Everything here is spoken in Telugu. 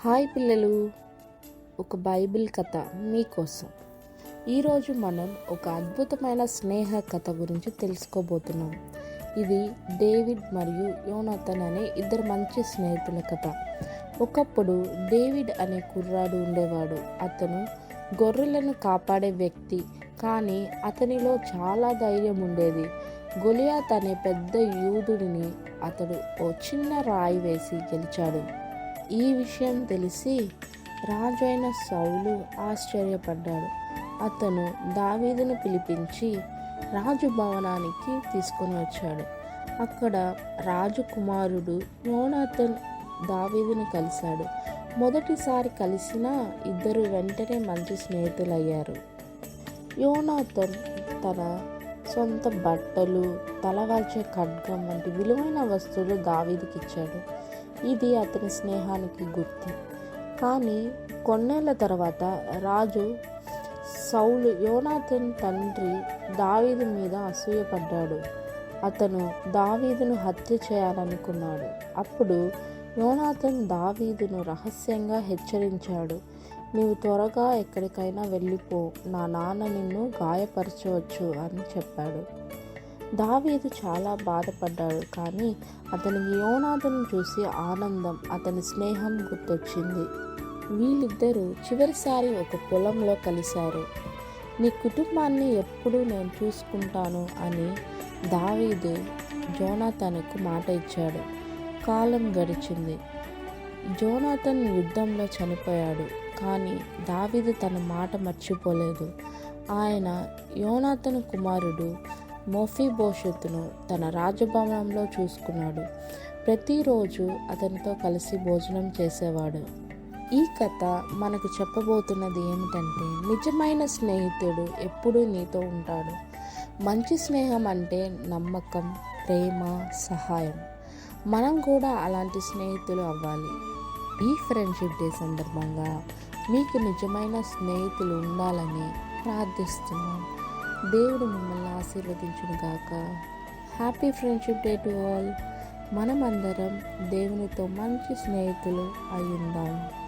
హాయ్ పిల్లలు, ఒక బైబిల్ కథ మీకోసం. ఈరోజు మనం ఒక అద్భుతమైన స్నేహ కథ గురించి తెలుసుకోబోతున్నాం. ఇది డేవిడ్ మరియు యోనాథన్ అనే ఇద్దరు మంచి స్నేహితుల కథ. ఒకప్పుడు డేవిడ్ అనే కుర్రాడు ఉండేవాడు. అతను గొర్రెలను కాపాడే వ్యక్తి, కానీ అతనిలో చాలా ధైర్యం ఉండేది. గొలియాత్ అనే పెద్ద యూదుడిని అతడు ఓ చిన్న రాయి వేసి గెలిచాడు. ఈ విషయం తెలిసి రాజు అయిన సౌలు ఆశ్చర్యపడ్డాడు. అతను దావీదును పిలిపించి రాజు భవనానికి తీసుకొని వచ్చాడు. అక్కడ రాజు కుమారుడు యోనాథన్ దావీదును కలిశాడు. మొదటిసారి కలిసిన ఇద్దరు వెంటనే మంచి స్నేహితులయ్యారు. యోనాథన్ తన సొంత బట్టలు, తలవాల్చే ఖడ్గం వంటి విలువైన వస్తువులు దావీదుకి ఇచ్చాడు. ఇది అతని స్నేహానికి గుర్తు. కానీ కొన్నేళ్ల తర్వాత రాజు సౌలు యోనాథన్ తండ్రి దావీదు మీద అసూయపడ్డాడు. అతను దావీదును హత్య చేయాలనుకున్నాడు. అప్పుడు యోనాథన్ దావీదును రహస్యంగా హెచ్చరించాడు. నీవు త్వరగా ఎక్కడికైనా వెళ్ళిపో, నా నాన్న నిన్ను గాయపరచవచ్చు అని చెప్పాడు. దావీదు చాలా బాధపడ్డాడు. కానీ అతనికి యోనాథన్ చూసి ఆనందం, అతని స్నేహం గుర్తొచ్చింది. వీళ్ళిద్దరూ చివరిసారి ఒక పొలంలో కలిశారు. నీ కుటుంబాన్ని ఎప్పుడూ నేను చూసుకుంటాను అని దావీదు యోనాథన్కు మాట ఇచ్చాడు. కాలం గడిచింది. యోనాథన్ యుద్ధంలో చనిపోయాడు. కానీ దావీదు తన మాట మర్చిపోలేదు. ఆయన యోనాథన్ కుమారుడు మెఫీబోషెతును తన రాజభవనంలో చూసుకున్నాడు. ప్రతిరోజు అతనితో కలిసి భోజనం చేసేవాడు. ఈ కథ మనకు చెప్పబోతున్నది ఏమిటంటే, నిజమైన స్నేహితుడు ఎప్పుడూ నీతో ఉంటాడు. మంచి స్నేహం అంటే నమ్మకం, ప్రేమ, సహాయం. మనం కూడా అలాంటి స్నేహితులు అవ్వాలి. ఈ ఫ్రెండ్షిప్ డే సందర్భంగా మీకు నిజమైన స్నేహితులు ఉండాలని ప్రార్థిస్తున్నాం. దేవుడు మిమ్మల్ని ఆశీర్వదించును గాక. Happy friendship day to all. మనమందరం దేవునితో మంచి స్నేహితులు అయి ఉందాం.